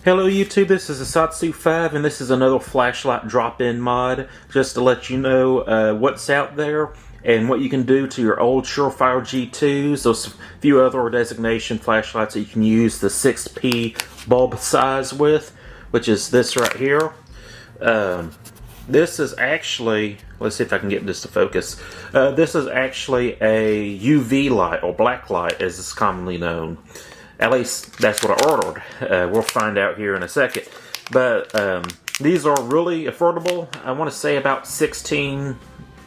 Hello YouTube, this is Surefire and this is another flashlight drop-in mod just to let you know what's out there and what you can do to your old Surefire G2s. There's a few other designation flashlights that you can use the 6p bulb size with, which is this right here. This is actually, let's see if I can get this to focus. This is actually a UV light, or black light as it's commonly known. At least that's what I ordered. We'll find out here in a second. But these are really affordable. I want to say about $16-ish,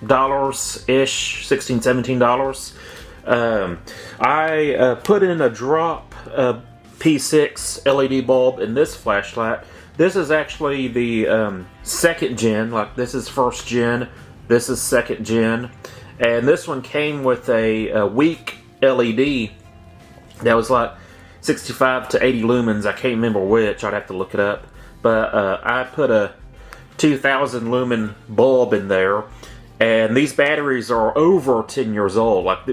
$16, $17. I put in a drop P6 LED bulb in this flashlight. This is actually the second gen. Like, this is first gen, this is second gen. And this one came with a weak LED that was like 65 to 80 lumens. I can't remember which. I'd have to look it up. But I put a 2000 lumen bulb in there, and these batteries are over 10 years old. Like,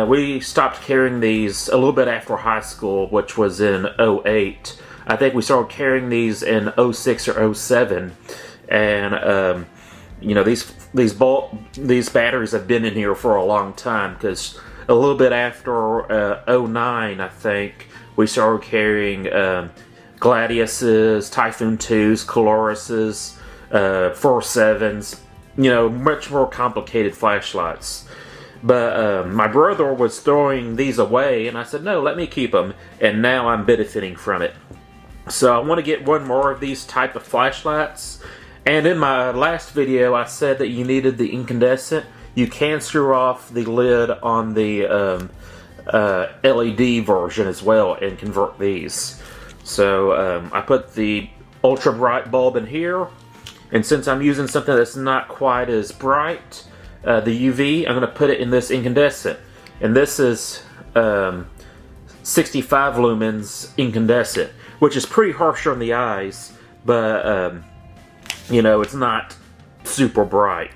we stopped carrying these a little bit after high school, which was in 08. I think we started carrying these in 06 or 07, and you know, these batteries have been in here for a long time, because a little bit after 09, I think, we started carrying Gladiuses, Typhoon 2s, Coloruses, 4.7s, you know, much more complicated flashlights. But my brother was throwing these away, and I said, no, let me keep them, and now I'm benefiting from it. So I want to get one more of these type of flashlights. And in my last video, I said that you needed the incandescent. You can screw off the lid on the LED version as well and convert these. So I put the ultra bright bulb in here, and since I'm using something that's not quite as bright, the UV, I'm going to put it in this incandescent. And this is 65 lumens incandescent, which is pretty harsh on the eyes, but you know, it's not super bright.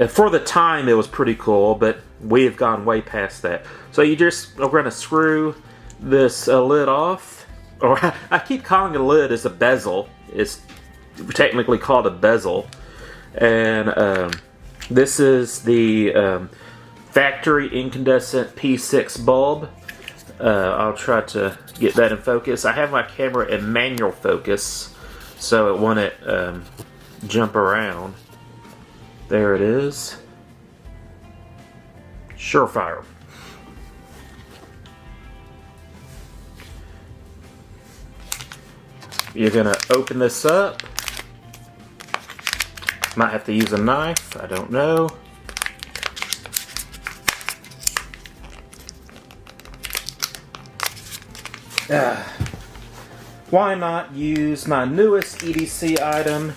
For the time, it was pretty cool, but we have gone way past that. So you just are going to screw this lid off, or I keep calling it a lid. It's a bezel. It's technically called a bezel. And this is the factory incandescent P6 bulb. I'll try to get that in focus. I have my camera in manual focus, so it won't jump around. There it is. Surefire. You're gonna open this up. Might have to use a knife, I don't know. Why not use my newest EDC item,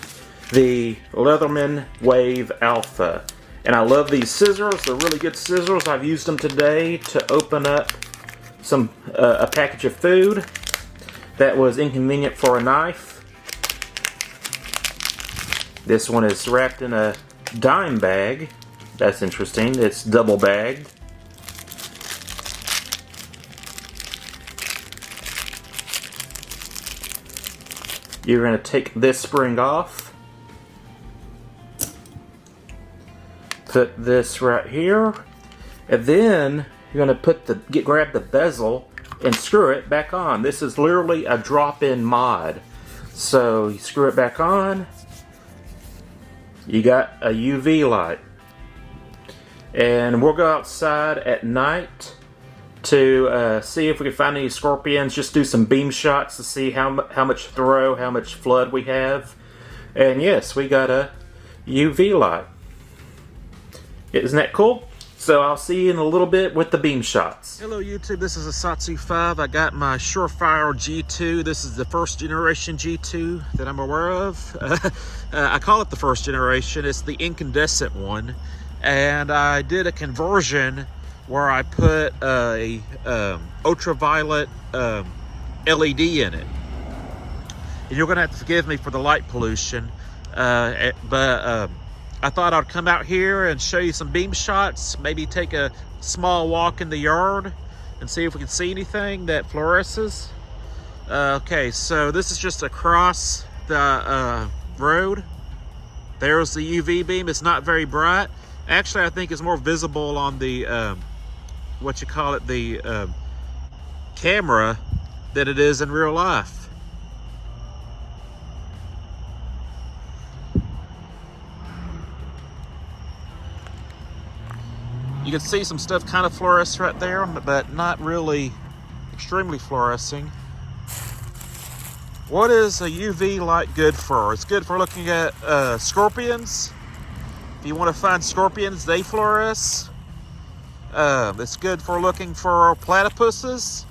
the Leatherman Wave Alpha? And I love these scissors. They're really good scissors. I've used them today to open up a package of food that was inconvenient for a knife. This one is wrapped in a dime bag. That's interesting. It's double bagged. You're going to take this spring off. Put this right here, and then you're going to grab the bezel and screw it back on. This is literally a drop-in mod. So you screw it back on. You got a UV light, and we'll go outside at night to see if we can find any scorpions. Just do some beam shots to see how much throw, how much flood we have. And yes, we got a UV light. Isn't that cool? So I'll see you in a little bit with the beam shots. Hello YouTube, this is a Satsu 5. I got my Surefire G2. This is the first generation G2 that I'm aware of. I call it the first generation. It's the incandescent one. And I did a conversion where I put a ultraviolet LED in it. And you're gonna have to forgive me for the light pollution, but I thought I'd come out here and show you some beam shots, maybe take a small walk in the yard and see if we can see anything that fluoresces. Okay, so this is just across the road. There's the UV beam. It's not very bright. Actually, I think it's more visible on the what you call it, the camera, than it is in real life. You can see some stuff kind of fluoresce right there, but not really extremely fluorescing. What is a UV light good for? It's good for looking at scorpions. If you want to find scorpions, they fluoresce. It's good for looking for platypuses.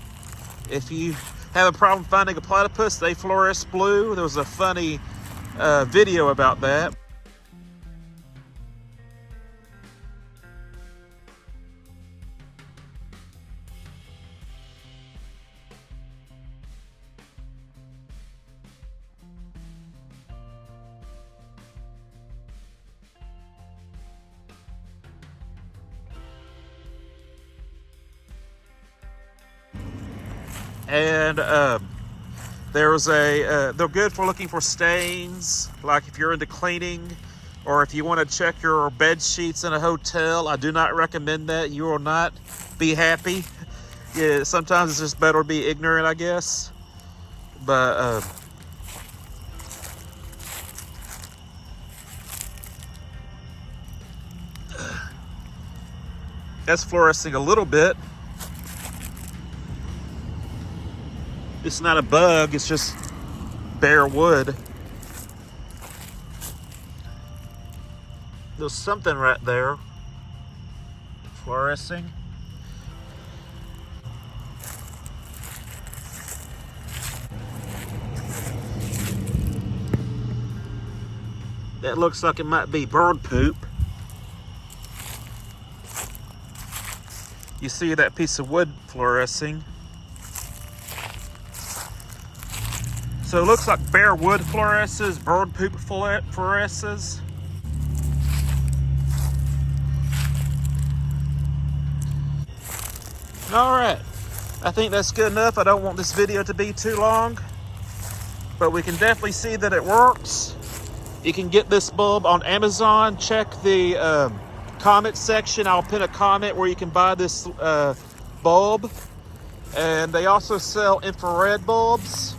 If you have a problem finding a platypus, they fluoresce blue. There was a funny video about that. And there's they're good for looking for stains, like if you're into cleaning, or if you want to check your bed sheets in a hotel. I do not recommend that. You will not be happy. Yeah, sometimes it's just better to be ignorant, I guess. But that's fluorescing a little bit. It's not a bug, it's just bare wood. There's something right there fluorescing. That looks like it might be bird poop. You see that piece of wood fluorescing. So it looks like bare wood fluoresces, bird poop fluoresces. All right, I think that's good enough. I don't want this video to be too long, but we can definitely see that it works. You can get this bulb on Amazon. Check the comment section. I'll pin a comment where you can buy this bulb. And they also sell infrared bulbs,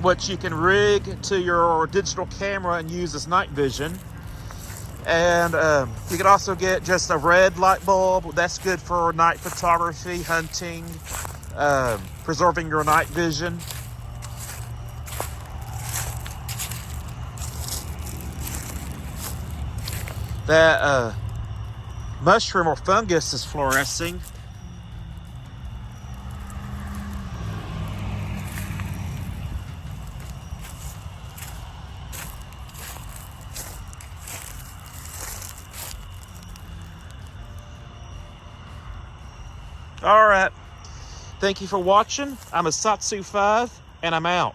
which you can rig to your digital camera and use as night vision. And you can also get just a red light bulb. That's good for night photography, hunting, preserving your night vision. That mushroom or fungus is fluorescing. All right. Thank you for watching. I'm a Satsu 5, and I'm out.